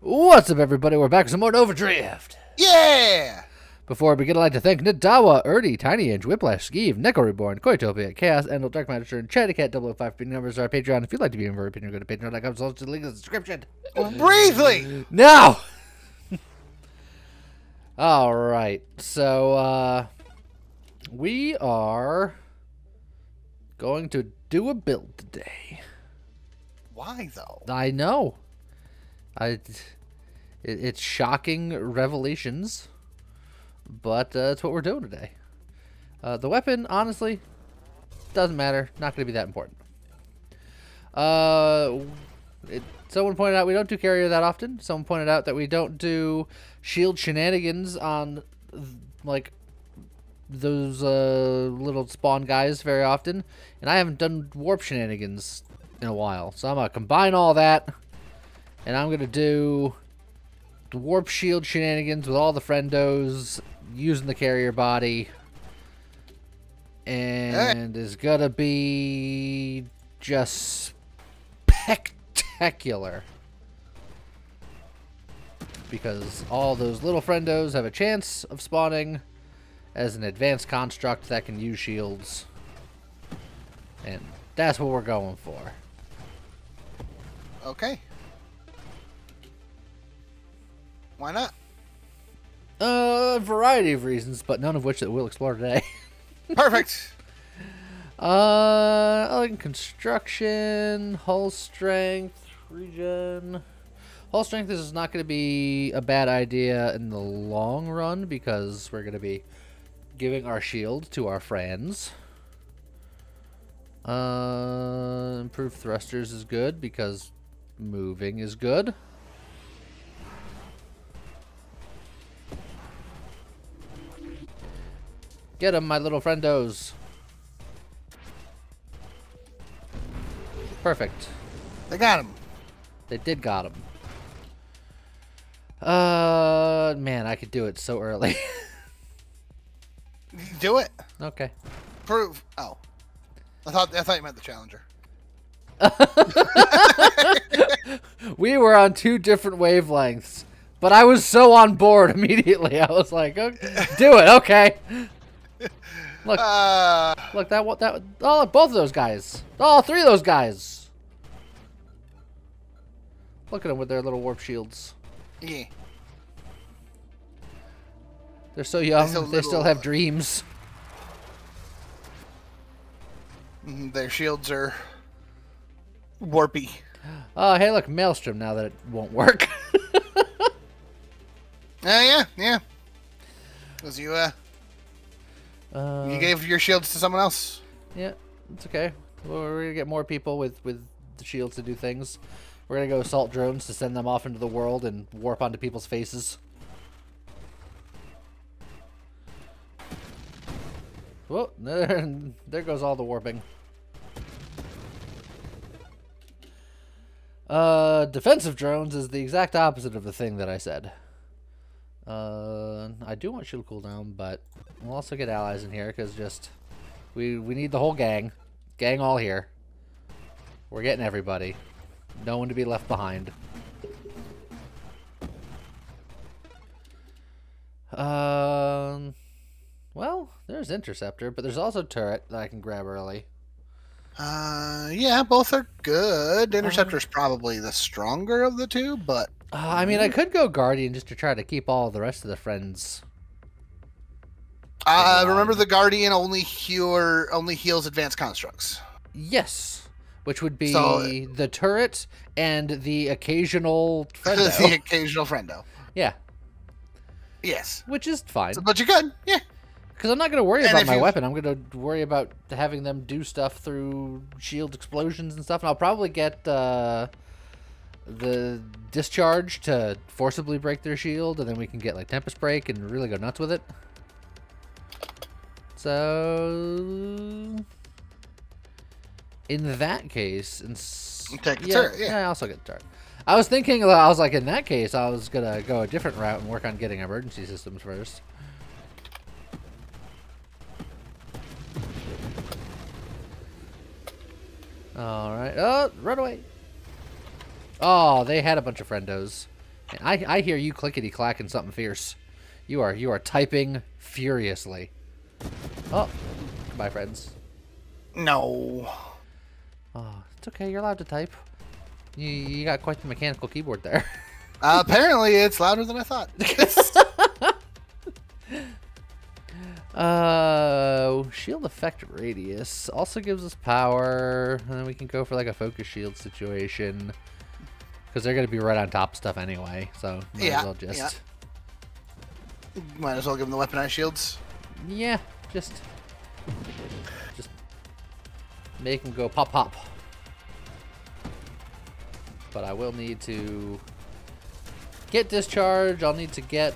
What's up, everybody? We're back with some more Overdrift. Yeah! Before we begin, I'd like to thank Nadawa, Erdy, Tiny Inch, Whiplash, Skeeve, Neko Reborn, Koitopia, Chaos, Endel, Dark Matter, and Chattycat 005 numbers are our Patreon. If you'd like to be in for a Patreon, go to patreon.com. So the link in the description. Breathly! No! Alright, so, we are going to do a build today. Why, though? I know. It's shocking revelations, but that's what we're doing today. The weapon, honestly, doesn't matter. Not going to be that important. Someone pointed out we don't do carrier that often. Someone pointed out that we don't do shield shenanigans on, like, those little spawn guys very often. And I haven't done warp shenanigans in a while. So I'm going to combine all that. And I'm going to do the warp shield shenanigans with all the friendos using the carrier body. And it's going to be just spectacular. Because all those little friendos have a chance of spawning as an advanced construct that can use shields. And that's what we're going for. Okay. Why not? A variety of reasons, but none of which that we'll explore today. Perfect! Like construction, hull strength, regen. Hull strength is not going to be a bad idea in the long run because we're going to be giving our shield to our friends. Improved thrusters is good because moving is good. Get 'em, my little friendos. Perfect. They got him. They did got him. Man, I could do it so early. Do it. Okay. Prove. Oh. I thought you meant the challenger. We were on two different wavelengths, but I was so on board immediately. I was like, okay, do it. Okay. Look, look, oh, both of those guys. All three of those guys. Look at them with their little warp shields. Yeah. They're so young, they still have dreams. Their shields are warpy. Oh, hey, look, Maelstrom now that it won't work. Yeah. Because you gave your shields to someone else. Yeah, it's okay. We're going to get more people with the shields to do things. We're going to go assault drones to send them off into the world and warp onto people's faces. Whoa, there goes all the warping. Defensive drones is the exact opposite of the thing that I said. I do want shield cooldown, but we'll also get allies in here because just we need the whole gang. Gang all here. We're getting everybody. No one to be left behind. Well, there's Interceptor, but there's also Turret that I can grab early. Yeah, both are good. Interceptor's probably the stronger of the two, but... I mean, I could go Guardian just to try to keep all the rest of the friends. Remember the Guardian only heals advanced constructs. Yes, which would be the Turret and the occasional friendo. The occasional friendo. Yeah. Yes. Which is fine. But you could, yeah. Because I'm not going to worry about my weapon. I'm going to worry about having them do stuff through shield explosions and stuff. And I'll probably get the discharge to forcibly break their shield. And then we can get like Tempest Break and really go nuts with it. So... in that case... Take the turret, yeah. I also get the turret. I was thinking, I was like, in that case, I was going to go a different route and work on getting emergency systems first. Alright. Oh, run away. Oh, they had a bunch of friendos. And I hear you clickety-clacking something fierce. You are typing furiously. Oh, goodbye, friends. No. Oh, it's okay. You're allowed to type. You got quite the mechanical keyboard there. Apparently, it's louder than I thought. Shield effect radius also gives us power, and then we can go for like a focus shield situation because they're gonna be right on top of stuff anyway. So might as well just might as well give them the weaponized shields. Yeah, just make them go pop pop. But I will need to get discharge. I'll need to get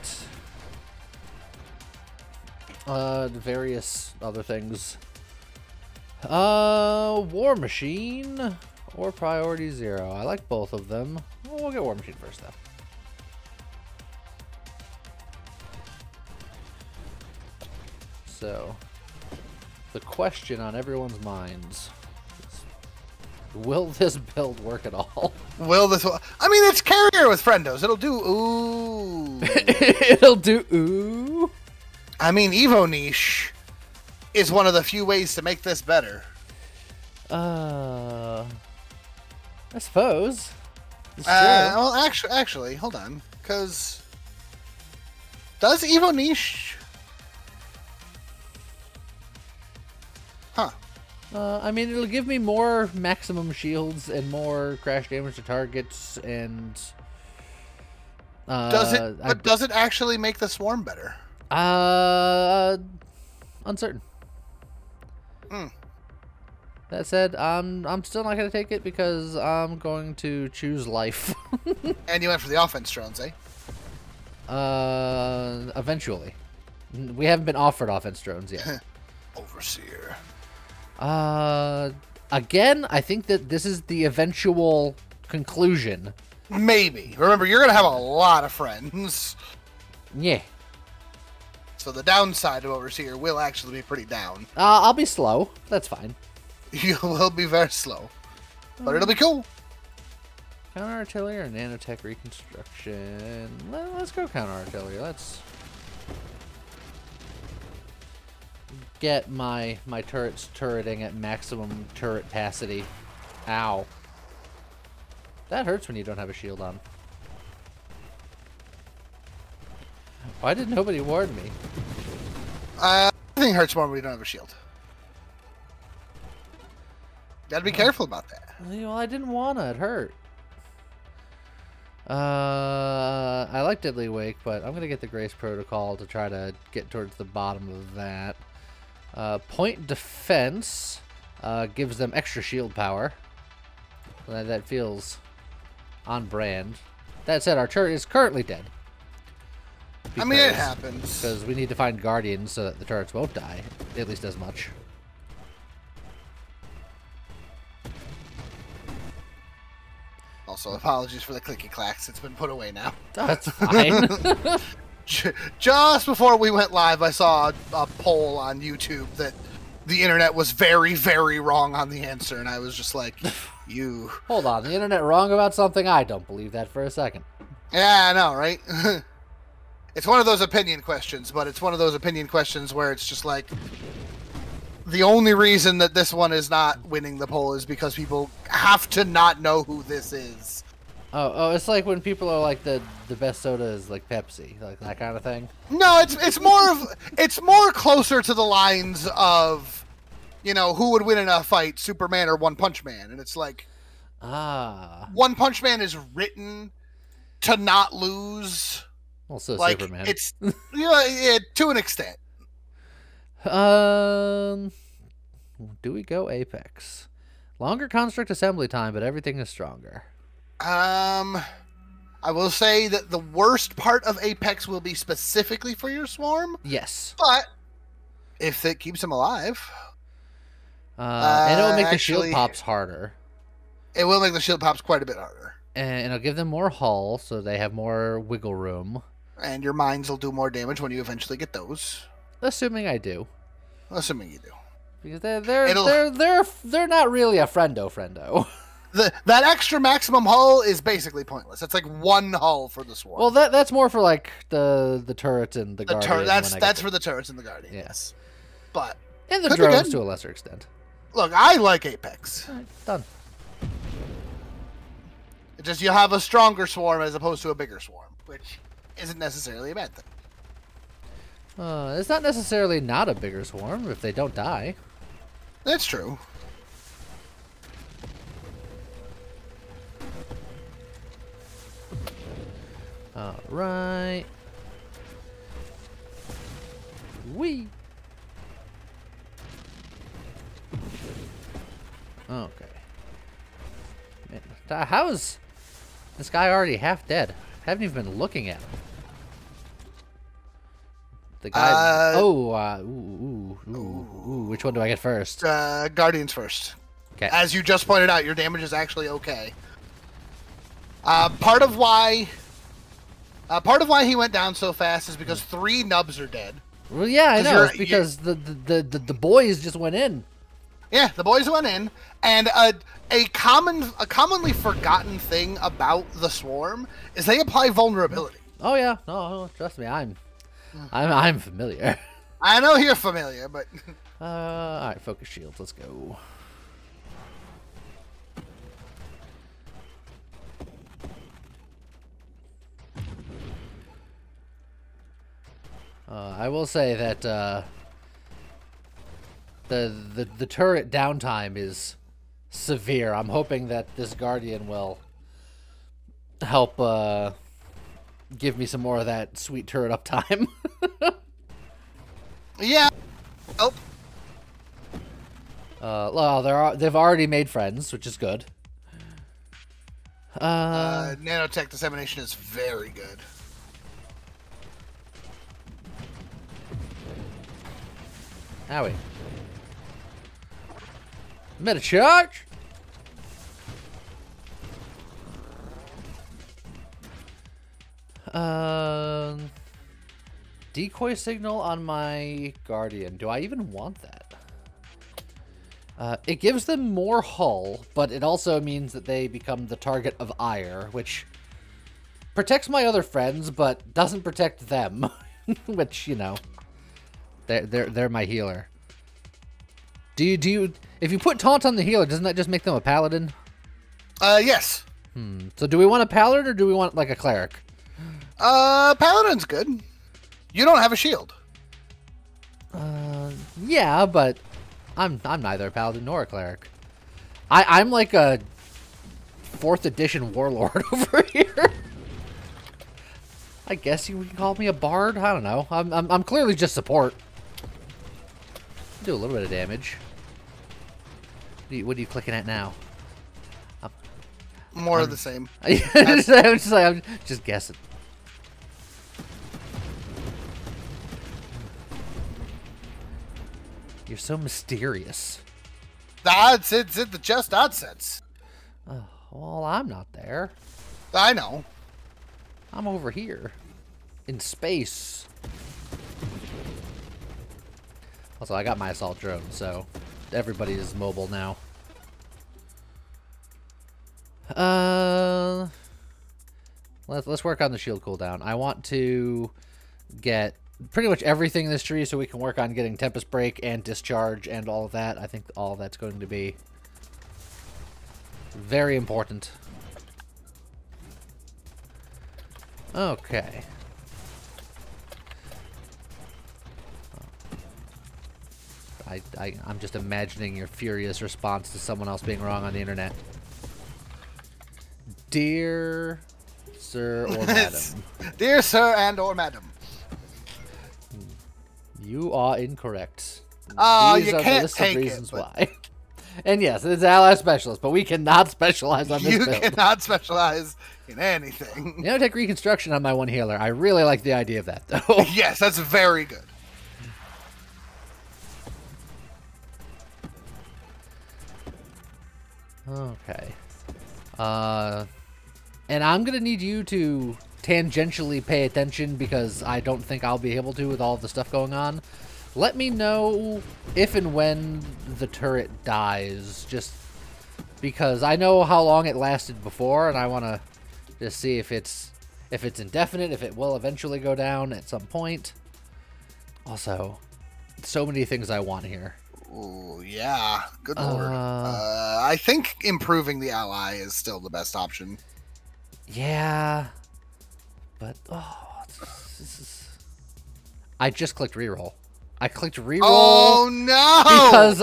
various other things. War Machine or Priority 0. I like both of them. Well, we'll get War Machine first, though. So, the question on everyone's minds is, will this build work at all? Will this... I mean, it's carrier with friendos. It'll do ooh. It'll do ooh. I mean, Evo Niche is one of the few ways to make this better. I suppose. Well, actually, hold on, because does Evo Niche? Huh. I mean, it'll give me more maximum shields and more crash damage to targets, and does it? But does it actually make the swarm better? Uncertain. Hmm. That said, I'm still not gonna take it because I'm going to choose life. And you went for the offense drones, eh? Eventually. We haven't been offered offense drones yet. Overseer. Again, I think that this is the eventual conclusion. Maybe. Remember, you're gonna have a lot of friends. Yeah. So the downside of Overseer will actually be pretty down. I'll be slow. That's fine. You will be very slow. But it'll be cool. Counter artillery or nanotech reconstruction? Let's go counter artillery. Let's get my turrets turreting at maximum turret capacity. Ow. That hurts when you don't have a shield on. Why did nobody warn me? Everything hurts more when we don't have a shield. Gotta be careful about that. Well, I didn't wanna. It hurt. I like Deadly Wake, but I'm gonna get the Grace Protocol to try to get towards the bottom of that. Point Defense gives them extra shield power. That feels on brand. That said, our turret is currently dead. I mean, it happens. Because we need to find Guardians so that the turrets won't die, at least as much. Also, apologies for the clicky clacks. It's been put away now. That's fine. Just before we went live, I saw a poll on YouTube that the internet was very, very wrong on the answer, and I was just like, you... Hold on, the internet wrong about something? I don't believe that for a second. Yeah, I know, right? It's one of those opinion questions, but it's one of those opinion questions where it's just like, the only reason that this one is not winning the poll is because people have to not know who this is. Oh, it's like when people are like the best soda is like Pepsi, like that kind of thing. No, it's more closer to the lines of, you know, who would win in a fight, Superman or One Punch Man, and it's like, One Punch Man is written to not lose. Well, so like, Superman. It's yeah, to an extent. Do we go Apex? Longer construct assembly time, but everything is stronger. I will say that the worst part of Apex will be specifically for your swarm. Yes. But if it keeps them alive. And it'll make the shield pops harder. It will make the shield pops quite a bit harder. And it'll give them more hull, so they have more wiggle room. And your mines will do more damage when you eventually get those. Assuming I do. Assuming you do. Because they're not really a friendo. that extra maximum hull is basically pointless. It's like one hull for the swarm. Well, that's more for like the turret and the guardian. That's for the turrets and the guardian. Yes, but and the drones to a lesser extent. Look, I like Apex. All right, done. It's just you have a stronger swarm as opposed to a bigger swarm, which isn't necessarily a bad thing. It's not necessarily not a bigger swarm if they don't die. That's true. All right. Wee. Okay. Man, how is this guy already half dead? I haven't even been looking at him. The guy. Which one do I get first? Guardians first. Okay. As you just pointed out, your damage is actually okay. Part of why he went down so fast is because 3 nubs are dead. Well, yeah, I know. It's because the boys just went in. Yeah, the boys went in, and a commonly forgotten thing about the swarm is they apply vulnerability. Oh yeah, no, trust me, I'm familiar. I know you're familiar, but all right, focus shields, let's go. I will say that the turret downtime is severe. I'm hoping that this guardian will help give me some more of that sweet turret uptime. Yeah. Oh. Well, they've already made friends, which is good. Nanotech dissemination is very good. Howie. Meta charge. Decoy signal on my guardian. Do I even want that? It gives them more hull, but it also means that they become the target of ire, which protects my other friends, but doesn't protect them. Which, you know, they're my healer. Do you if you put taunt on the healer, doesn't that just make them a paladin? Yes. So do we want a paladin or do we want like a cleric? Paladin's good. You don't have a shield. Yeah, but I'm neither a paladin nor a cleric. I'm like a 4th edition warlord over here. I guess you would call me a bard. I don't know. I'm clearly just support. Do a little bit of damage. What are you clicking at now? More of the same. I'm just guessing. You're so mysterious. It's the just nonsense. Oh, well, I'm not there. I know. I'm over here. In space. Also, I got my assault drone, so everybody is mobile now. Let's work on the shield cooldown. I want to get pretty much everything in this tree so we can work on getting Tempest Break and Discharge and all of that. I think all of that's going to be very important. Okay. I'm just imagining your furious response to someone else being wrong on the internet. Dear sir or madam. Dear sir and or madam. You are incorrect. These are the list of reasons why. And yes, it's ally specialist, but we cannot specialize on this build. You cannot specialize in anything. You know, take reconstruction on my one healer. I really like the idea of that, though. Yes, that's very good. Okay. And I'm gonna need you to tangentially pay attention because I don't think I'll be able to with all of the stuff going on. Let me know if and when the turret dies. Just because I know how long it lasted before, and I want to just see if it's indefinite, if it will eventually go down at some point. Also, so many things I want here. Oh yeah, good lord. I think improving the ally is still the best option. Yeah, but this is. I just clicked reroll. I clicked reroll. Oh no! Because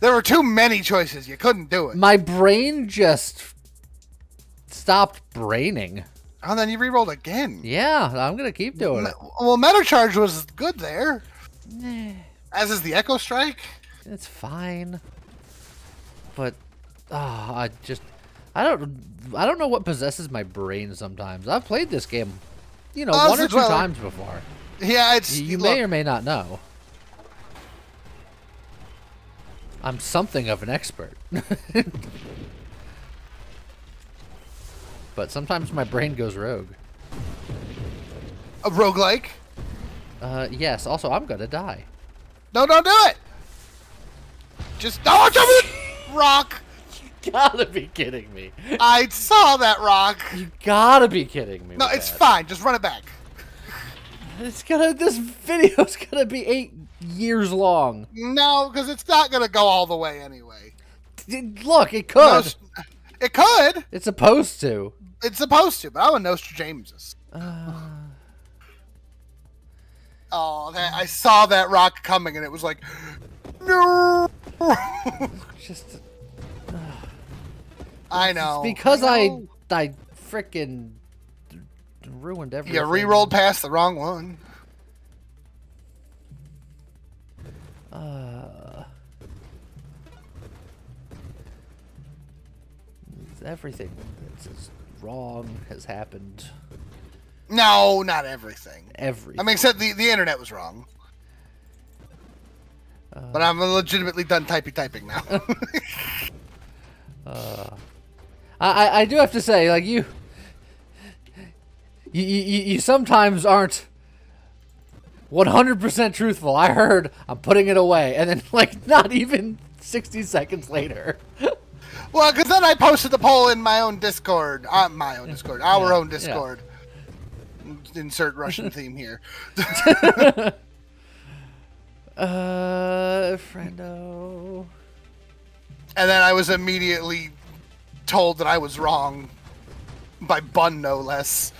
there were too many choices. You couldn't do it. My brain just stopped braining. Oh, then you rerolled again. Yeah, I'm gonna keep doing it. Well, Metacharge was good there. As is the Echo Strike. It's fine. But I don't know what possesses my brain sometimes. I've played this game, you know, one or two times before. Yeah, you may or may not know. I'm something of an expert. But sometimes my brain goes rogue. A roguelike? Yes. Also, I'm gonna die. No, don't do it! Just don't jump it! Rock! You gotta be kidding me. I saw that rock. You gotta be kidding me. No, it's fine. Just run it back. This video's gonna be 8 years long. No, because it's not gonna go all the way anyway. Look, it could. No, it could. It's supposed to. It's supposed to, but I'm a Nostradamus. Oh, I saw that rock coming, and it was like, no. Just. I know. It's because I frickin' ruined everything. You re-rolled past the wrong one. Everything that's wrong has happened. No, not everything. Everything. I mean, except the internet was wrong. But I'm legitimately done typing now. I do have to say, like, you sometimes aren't 100% truthful. I heard I'm putting it away, and then, like, not even 60 seconds later. Well, because then I posted the poll in my own Discord. My own Discord. Our own Discord. Yeah. Insert Russian theme here. Friendo. And then I was immediately told that I was wrong by Bun, no less.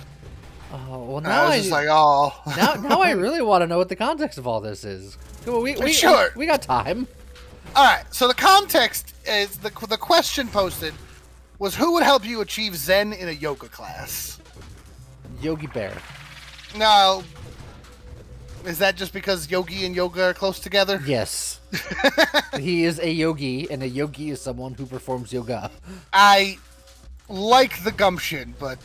Oh, well, now I was just like, oh. now I really want to know what the context of all this is. Come on, we got time. All right, so the context is the question posted was who would help you achieve Zen in a yoga class? Yogi Bear. Now, is that just because yogi and yoga are close together? Yes. He is a yogi, and a yogi is someone who performs yoga. I like the gumption, but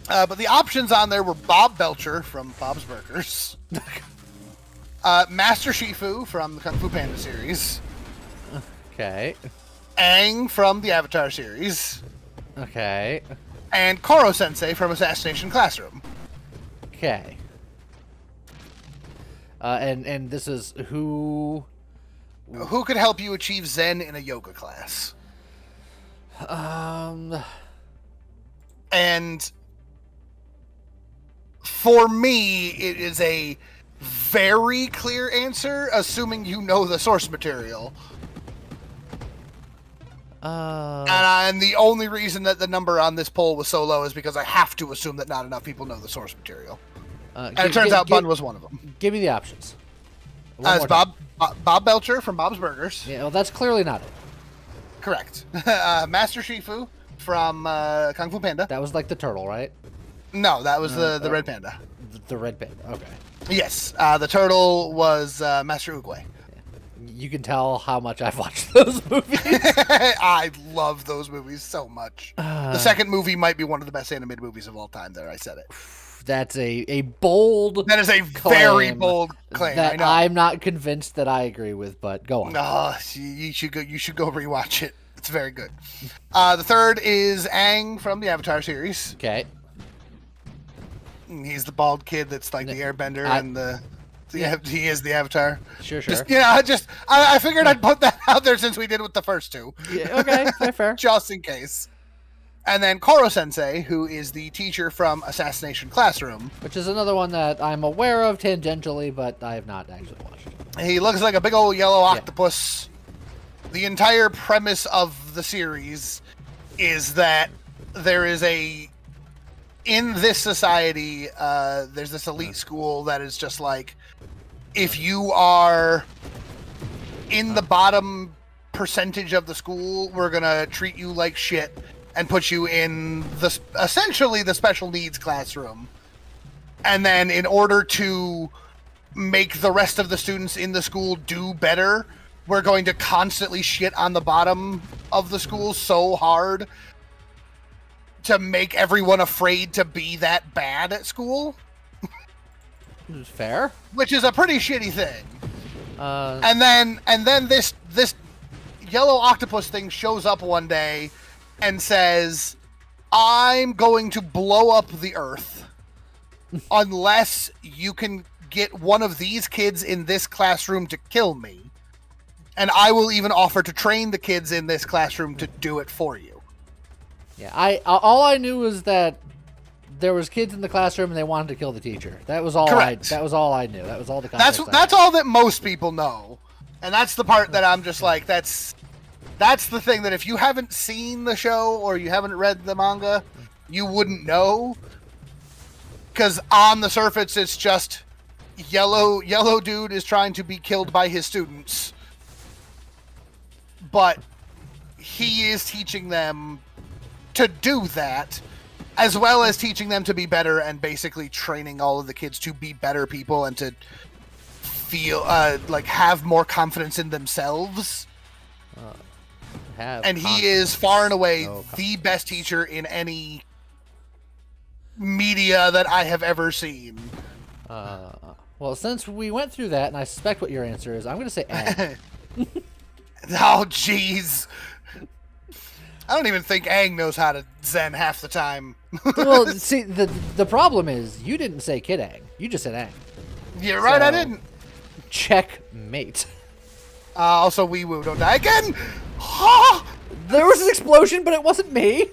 but the options on there were Bob Belcher from Bob's Burgers, Master Shifu from the Kung Fu Panda series, okay, Aang from the Avatar series, okay, and Koro Sensei from Assassination Classroom. Okay. And this is who could help you achieve Zen in a yoga class? And for me, it is a very clear answer, assuming you know the source material. And the only reason that the number on this poll was so low is because I have to assume that not enough people know the source material. And it turns out Bun was one of them. Give me the options. It's Bob Belcher from Bob's Burgers. Yeah, well, that's clearly not it. Correct. Master Shifu from Kung Fu Panda. That was like the turtle, right? No, that was the red panda. The red panda, okay. Yes, the turtle was Master Oogway. You can tell how much I've watched those movies. I love those movies so much. The second movie might be one of the best animated movies of all time. There, I said it. That's a bold. That is a very bold claim. That I'm not convinced that I agree with, but go on. No, you should go. You should go rewatch it. It's very good. The third is Aang from the Avatar series. Okay. He's the bald kid that's like the Airbender and the. Yeah, he is the Avatar. Sure. I figured I'd put that out there since we did with the first two. Yeah, okay, fair. Just in case. And then Koro Sensei, who is the teacher from Assassination Classroom. Which is another one that I'm aware of tangentially, but I have not actually watched. He looks like a big old yellow octopus. Yeah. The entire premise of the series is that there is in this society, there's this elite school that is just like, if you are in the bottom percentage of the school, we're gonna treat you like shit and put you in essentially the special needs classroom. And then in order to make the rest of the students in the school do better, we're going to constantly shit on the bottom of the school so hard to make everyone afraid to be that bad at school. Fair. Which is a pretty shitty thing. And then this yellow octopus thing shows up one day and says, I'm going to blow up the earth unless you can get one of these kids in this classroom to kill me. And I will even offer to train the kids in this classroom to do it for you. Yeah, all I knew was that there was kids in the classroom and they wanted to kill the teacher. That was all. Correct. That was all I knew. That was all the context. That's all that most people know, and that's the part that I'm just like, that's the thing that if you haven't seen the show or you haven't read the manga, you wouldn't know. Because on the surface, it's just yellow dude is trying to be killed by his students, but he is teaching them to do that, as well as teaching them to be better and basically training all of the kids to be better people and to feel like have more confidence in themselves. And he is far and away the best teacher in any media that I have ever seen. Well, since we went through that, and I suspect what your answer is, I'm going to say Aang. Oh, jeez. I don't even think Aang knows how to Zen half the time. Well, see, the problem is you didn't say Kid Aang. You just said Aang. You're right, I didn't. Checkmate. Also, Wee Woo, don't die again. There was an explosion, but it wasn't me.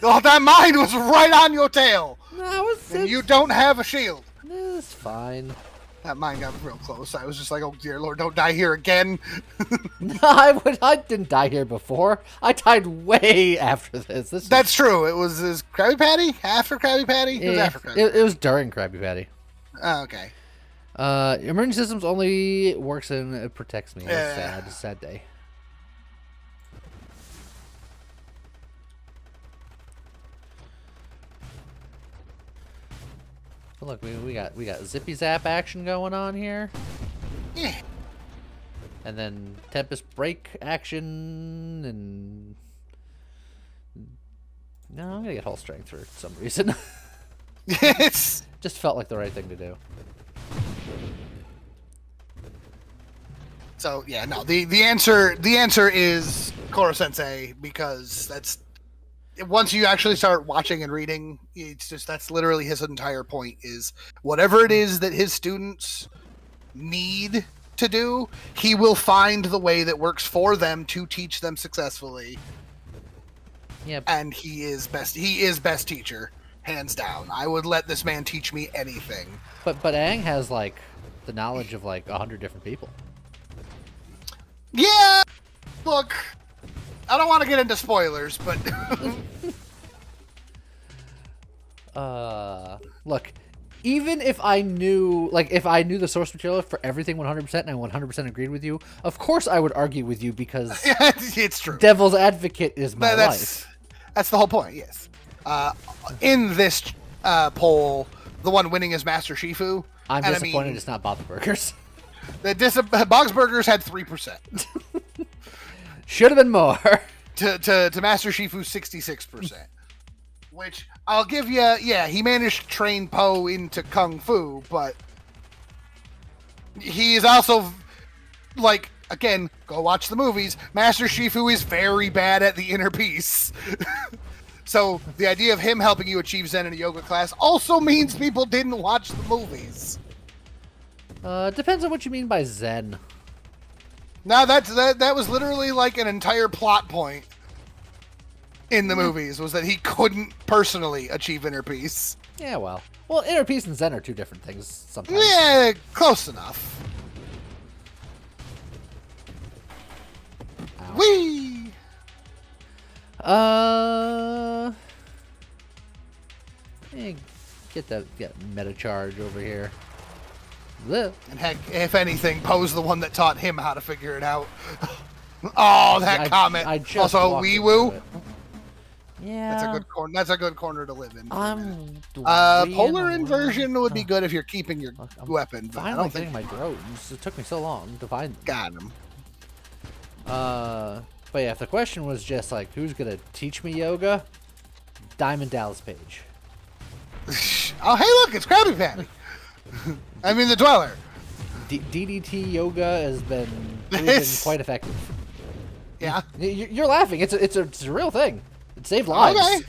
Oh, that mine was right on your tail. No, and you don't have a shield. It's fine. That mine got real close. I was just like, oh dear Lord, don't die here again. No, I didn't die here before. I died way after this. That's true. It was Krabby Patty? After Krabby Patty? It was after Krabby Patty. It was during Krabby Patty. Oh, okay. Emergency systems only works and it protects me. It's sad day. But look, we got zippy zap action going on here. Yeah. And then Tempest break action and no, I'm gonna get whole strength for some reason. It's just felt like the right thing to do. So yeah, no, the answer is Koro Sensei, because that's once you actually start watching and reading, it's just that's literally his entire point, is whatever it is that his students need to do, he will find the way that works for them to teach them successfully. Yep. And he is best teacher, hands down. I would let this man teach me anything. But Aang has like the knowledge of like 100 different people. Yeah. Look, I don't want to get into spoilers, but look, even if I knew, the source material for everything 100% and I 100% agreed with you, of course I would argue with you because it's true. Devil's advocate is my life. That's the whole point. Yes. In this poll, the one winning is Master Shifu. I'm disappointed it's not Bob the Burgers. Bog's Burgers had 3%. Should have been more. To Master Shifu's 66%. Which, I'll give you, yeah, he managed to train Poe into Kung Fu, but he is also, like, again, go watch the movies, Master Shifu is very bad at the inner peace. So, the idea of him helping you achieve Zen in a yoga class also means people didn't watch the movies. Depends on what you mean by Zen. No, that was literally like an entire plot point in the movies, was that he couldn't personally achieve inner peace. Yeah, well, inner peace and Zen are two different things sometimes. Yeah, close enough. Ow. Whee! Get meta charge over here. Blech. And heck, if anything, Poe's the one that taught him how to figure it out. Oh, that comment. I just also, wee woo. Yeah. That's a good corner to live in. Polar Polar inversion would be good if you're keeping your weapon. But I don't think my drones. It took me so long to find them. Got him. But yeah, if the question was just like, who's gonna teach me yoga? Diamond Dallas Page. Oh, hey, look, it's Krabby Patty. I mean, the Dweller. DDT yoga has been proven quite effective. Yeah. You're laughing. It's a real thing. It saved lives. Okay.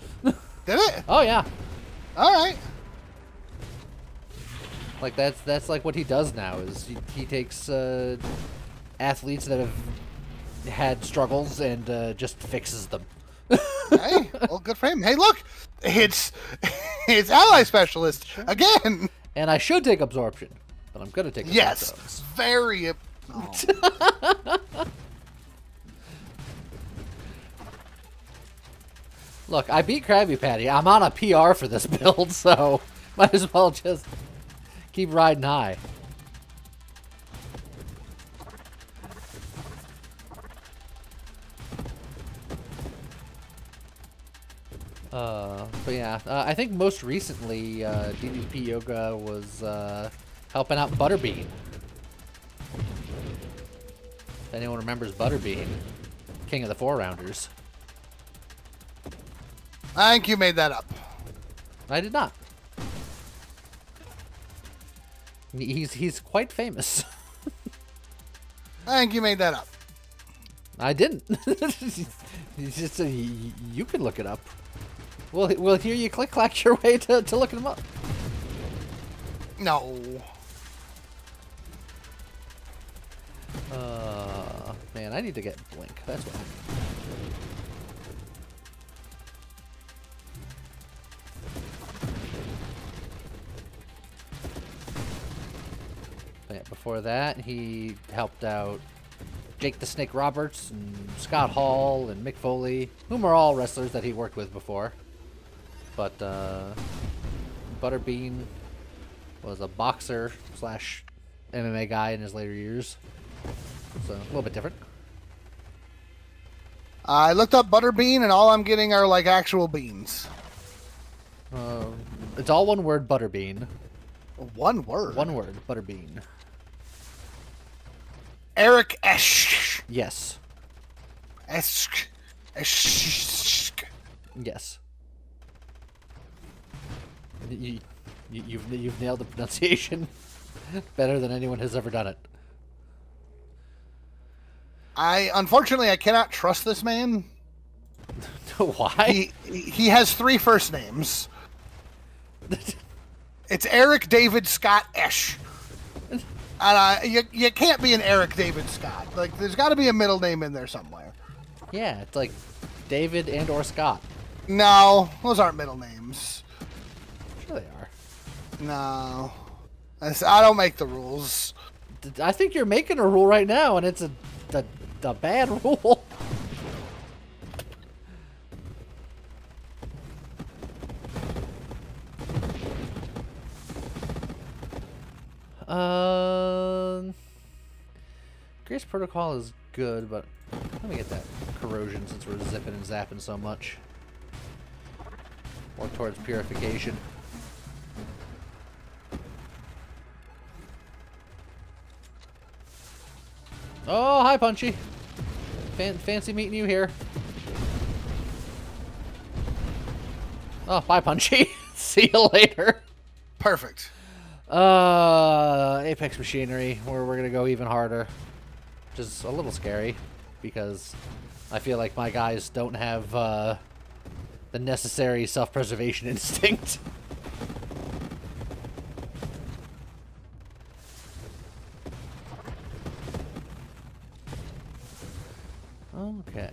Did it? Oh yeah. All right. Like that's like what he does now is he takes athletes that have had struggles and just fixes them. Hey, well, good for him. Hey, look, it's ally specialist again. And I should take absorption, but I'm gonna take yes, those. very. Oh. Look, I beat Krabby Patty. I'm on a PR for this build, so might as well just keep riding high. But yeah, I think most recently DDP Yoga was helping out Butterbean. If anyone remembers Butterbean, king of the 4-rounders. I think you made that up. I did not. He's quite famous. I think you made that up. I didn't. Just, you can look it up. We'll hear you click-clack your way to looking him up. No. Man, I need to get Blink. That's what happened. But yeah, before that, he helped out Jake the Snake Roberts and Scott Hall and Mick Foley, whom are all wrestlers that he worked with before. But Butterbean was a boxer / MMA guy in his later years. So a little bit different. I looked up Butterbean, and all I'm getting are like actual beans. It's all one word, Butterbean. One word? One word, Butterbean. Eric Esch. Yes. Esch. Yes. You've nailed the pronunciation better than anyone has ever done it. Unfortunately, I cannot trust this man. Why? He has 3 first names. It's Eric David Scott Esch. And you can't be an Eric David Scott. Like, there's got to be a middle name in there somewhere. Yeah, it's like David and or Scott. No, those aren't middle names. Sure they are. No. I don't make the rules. I think you're making a rule right now, and it's a bad rule. Grace Protocol is good, but let me get that corrosion since we're zipping and zapping so much. More towards purification. Oh, hi, Punchy. Fancy meeting you here. Oh, bye, Punchy. See you later. Perfect. Apex Machinery, where we're gonna go even harder. Which is a little scary, because I feel like my guys don't have, the necessary self-preservation instinct. Okay.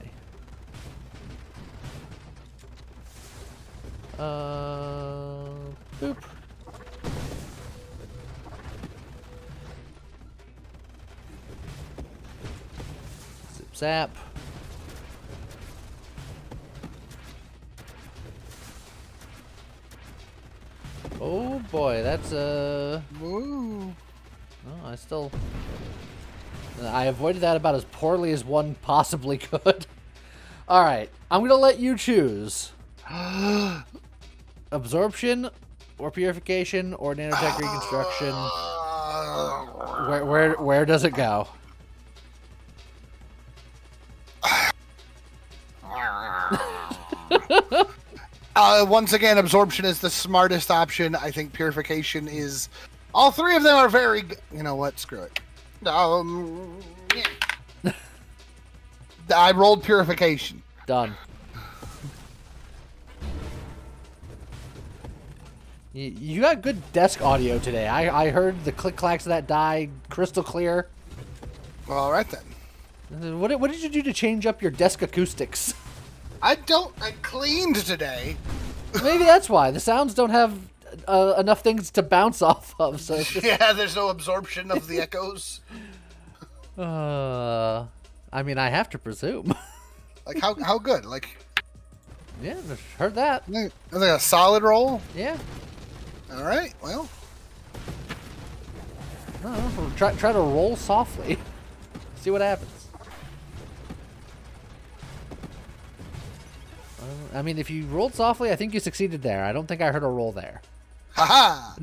Boop. Zip zap. Oh boy, that's Woo. Oh, I avoided that about as poorly as one possibly could. All right, I'm gonna let you choose. Absorption, or purification, or nanotech reconstruction. Where does it go? Once again, absorption is the smartest option. I think purification is. All three of them are very. You know what? Screw it. Yeah. I rolled purification. Done. You got good desk audio today. I heard the click-clacks of that die crystal clear. Well, all right then. What did you do to change up your desk acoustics? I cleaned today. Maybe that's why. The sounds don't have enough things to bounce off of. So it's just... Yeah, there's no absorption of the echoes. I mean, I have to presume. Like, how good? Like... Yeah, heard that. Is it a solid roll? Yeah. All right, well. Try to roll softly. See what happens. I mean, if you rolled softly, I think you succeeded there. I don't think I heard a roll there. Haha!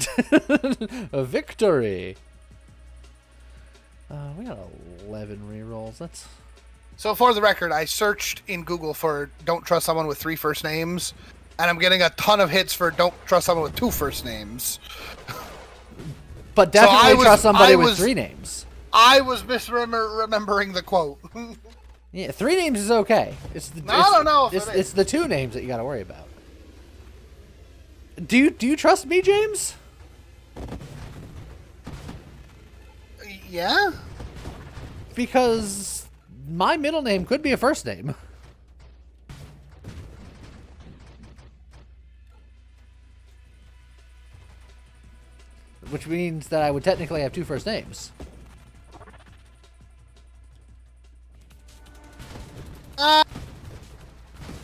A victory! We got 11 rerolls. That's... So for the record, I searched in Google for don't trust someone with 3 first names, and I'm getting a ton of hits for don't trust someone with 2 first names. But definitely trust somebody with 3 names. I was misremembering the quote. Yeah, 3 names is okay. I don't know. It's the 2 names that you got to worry about. Do you trust me, James? Yeah. Because my middle name could be a first name. Which means that I would technically have 2 first names.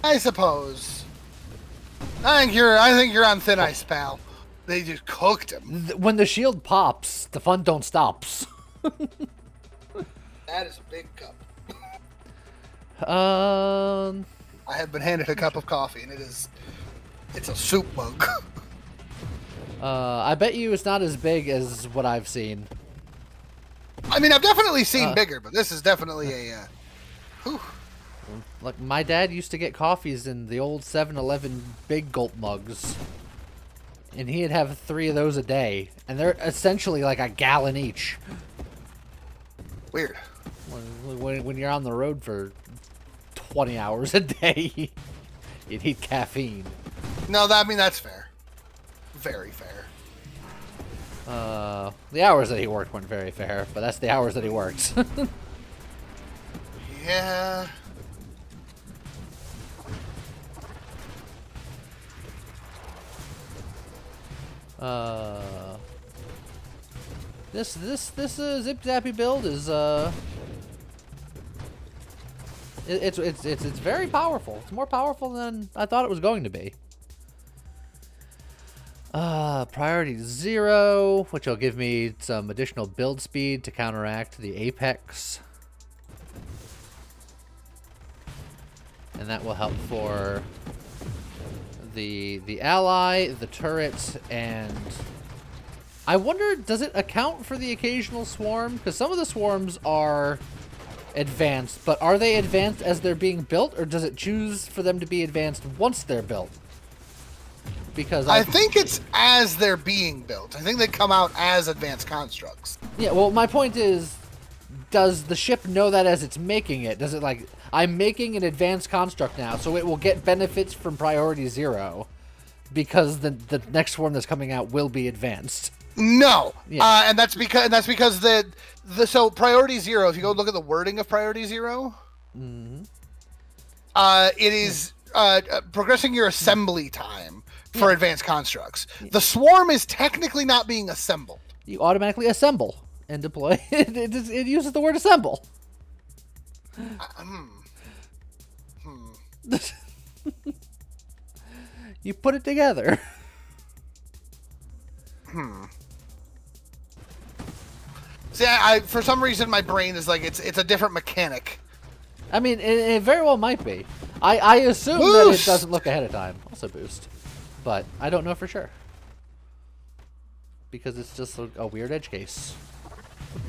I suppose. I think you're on thin ice, pal. They just cooked him. When the shield pops, the fun don't stops. That is a big cup. I have been handed a cup of coffee, and it's a soup mug. I bet you it's not as big as what I've seen. I mean, I've definitely seen bigger, but this is definitely a. Whew. Like, my dad used to get coffees in the old 7-Eleven big gulp mugs. And he'd have 3 of those a day. And they're essentially like a gallon each. Weird. When you're on the road for 20 hours a day, you need caffeine. No, that's fair. Very fair. The hours that he worked weren't very fair, but that's the hours that he worked. Yeah. This zip zappy build is it's very powerful. It's more powerful than I thought it was going to be. Priority 0, which will give me some additional build speed to counteract the Apex. And that will help for the ally, the turret, and I wonder, does it account for the occasional swarm? Because some of the swarms are advanced, but are they advanced as they're being built, or does it choose for them to be advanced once they're built? Because I think it's as they're being built. I think they come out as advanced constructs. Yeah, well, my point is, does the ship know that as it's making it? Does it like, I'm making an advanced construct now, so it will get benefits from priority 0 because the next swarm that's coming out will be advanced? No, yeah. And that's because so priority 0. If you go look at the wording of priority 0, Mm-hmm. It is progressing your assembly time for advanced constructs. The swarm is technically not being assembled. You automatically assemble and deploy. It uses the word assemble. You put it together. See, I for some reason my brain is like it's a different mechanic. I mean, it very well might be. I assume that it doesn't look ahead of time. Also boost. But I don't know for sure. Because it's just a weird edge case.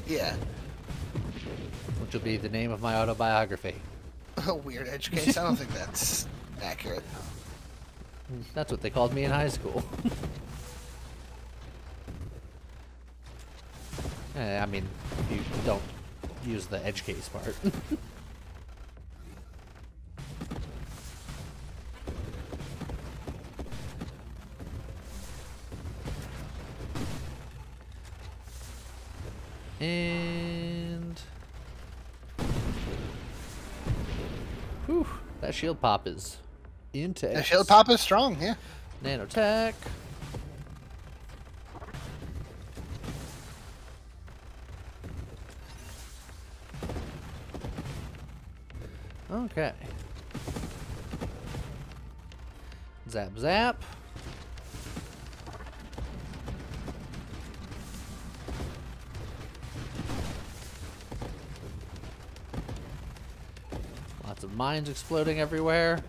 Yeah. Which will be the name of my autobiography. A weird edge case? I don't think that's accurate. That's what they called me in high school. I mean, you don't use the edge case part. And whew, that shield pop is intense. The shield pop is strong, yeah. Nanotech. Okay. Zap zap. Lots of mines exploding everywhere.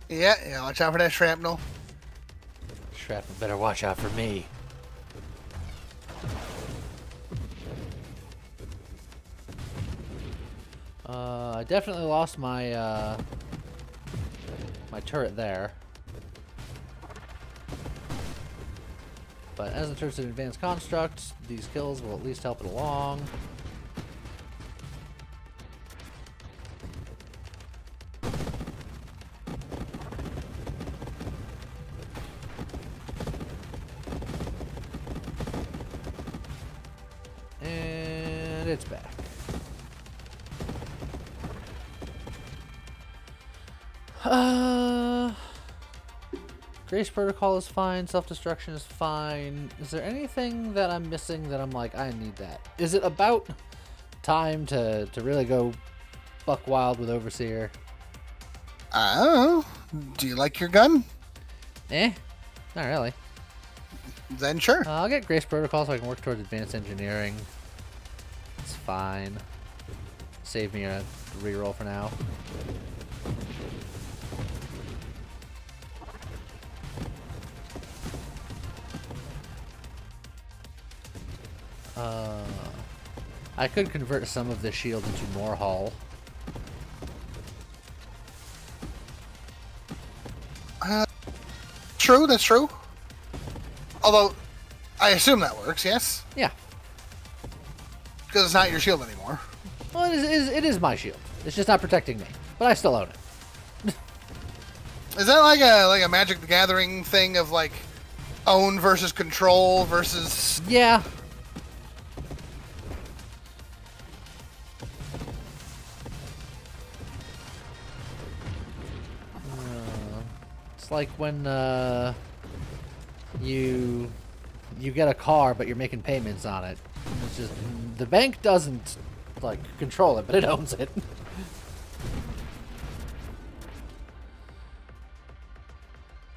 Yeah, watch out for that shrapnel. Shrapnel better watch out for me. I definitely lost my my turret there. But as it turns to an advanced construct, these kills will at least help it along. And it's back. Grace Protocol is fine. Self-destruction is fine. Is there anything that I'm missing that I'm like, I need that? Is it about time to really go buck wild with Overseer? I don't know. Do you like your gun? Eh, not really. Then sure. I'll get Grace Protocol so I can work towards advanced engineering. It's fine. Save me a reroll for now. I could convert some of this shield into more hull. True, that's true. Although, I assume that works, yes? Yeah. Because it's not your shield anymore. Well, it is my shield. It's just not protecting me. But I still own it. Is that like a Magic the Gathering thing of like own versus control versus... Yeah. It's like when you get a car, but you're making payments on it. It's just the bank doesn't like control it, but it owns it.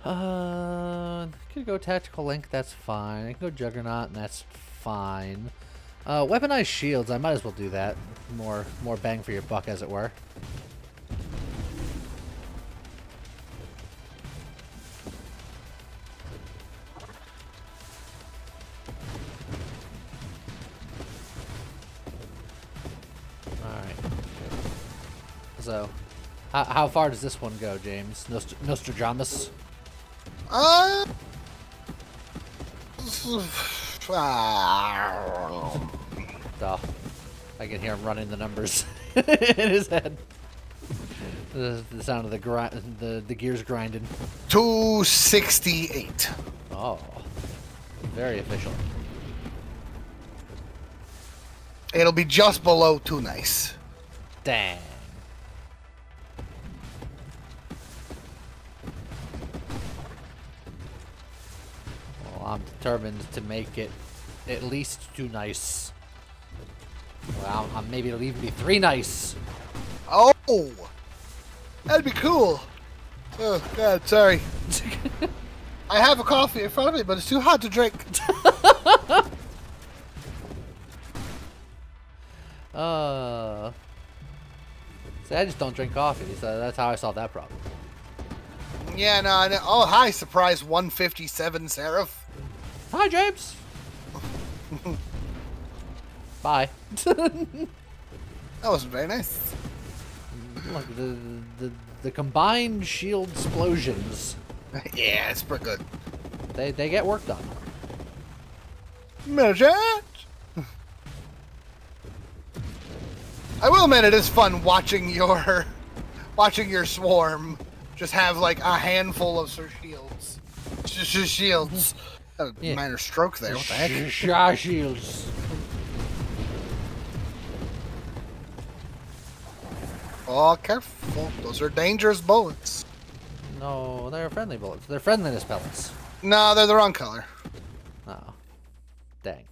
Could go Tactical Link, that's fine. I can go Juggernaut, and that's fine. Weaponized shields, I might as well do that. More bang for your buck, as it were. So, how far does this one go, James? Nostradamus? Oh, I can hear him running the numbers in his head. The sound of the gears grinding. 268. Oh, very official. It'll be just below too nice. Dang. I'm determined to make it at least 2 nice. Well, maybe it'll even be 3 nice. Oh! That'd be cool. Oh, God, sorry. I have a coffee in front of me, but it's too hot to drink. See, I just don't drink coffee, so that's how I solved that problem. Yeah, no, I know. Oh, hi, surprise 157 Seraph. Hi, James. Bye. That wasn't very nice. Look, the combined shield explosions. Yeah, it's pretty good. They get work done. Magic! I will admit it is fun watching your swarm just have like a handful of shields. Shields. Yeah. Minor stroke there. What the heck? Shields. Oh, careful. Those are dangerous bullets. No, they're friendly bullets. They're friendliness pellets. No, they're the wrong color. Oh. Dang.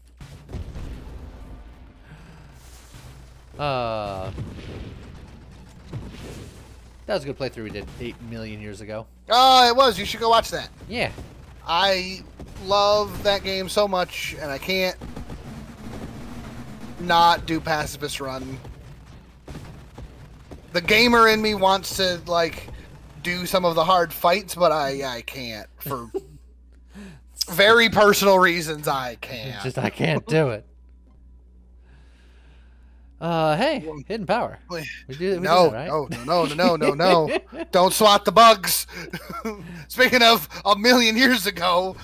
That was a good playthrough we did 8 million years ago. Oh, it was. You should go watch that. Yeah. I love that game so much, and I can't not do Pacifist Run. The gamer in me wants to, like, do some of the hard fights, but I can't. For very personal reasons, I can't. Just I can't do it. Hey, hidden power. We do that, right? No. Don't swat the bugs. Speaking of a million years ago,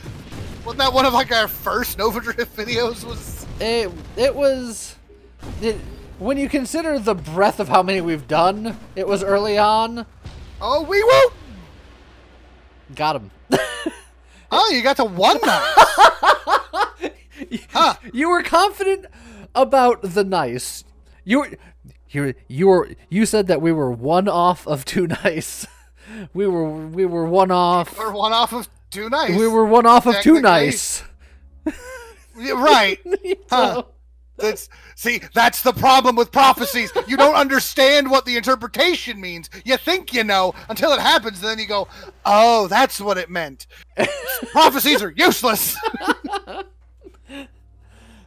wasn't that one of like our first Nova Drift videos? It was. When you consider the breadth of how many we've done, it was early on. Oh, we woo! Got him. Oh, you got to 1 nice. Huh? You were confident about the nice. You said that we were 1 off of 2 nice. We were 1 off. We're 1 off of 2 nice. We were 1 off of 2 nice. Yeah, right. Huh. That's the problem with prophecies. You don't understand what the interpretation means. You think you know until it happens, and then you go, "Oh, that's what it meant." Prophecies are useless.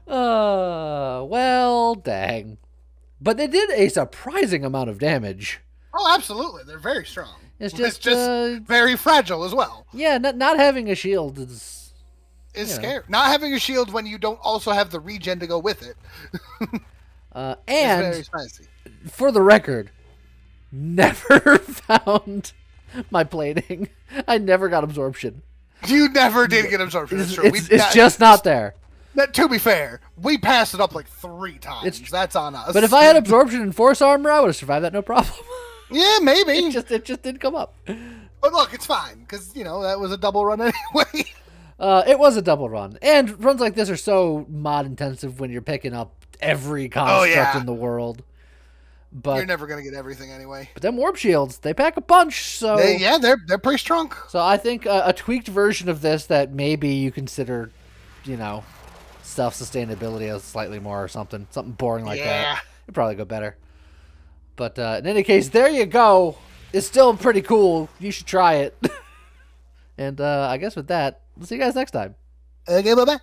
Well, dang. But they did a surprising amount of damage. Oh, absolutely. They're very strong. It's just very fragile as well. Yeah, not having a shield is scary. Not having a shield when you don't also have the regen to go with it. And very spicy. For the record, never found my plating. I never got absorption. You never did get absorption. That's true. It's just not there. To be fair, we passed it up like 3 times. That's on us. But if I had absorption and force armor, I would have survived that no problem. Yeah, maybe. It just didn't come up. But look, it's fine because that was a double run anyway. It was a double run, and runs like this are so mod intensive when you're picking up every construct in the world. But you're never gonna get everything anyway. But them warp shields, they pack a punch. So they're pretty strong. So I think a tweaked version of this that maybe you consider, self-sustainability as slightly more or something boring like that. It'd probably go better. But in any case, there you go. It's still pretty cool. You should try it. And I guess with that, we'll see you guys next time. Okay, bye-bye.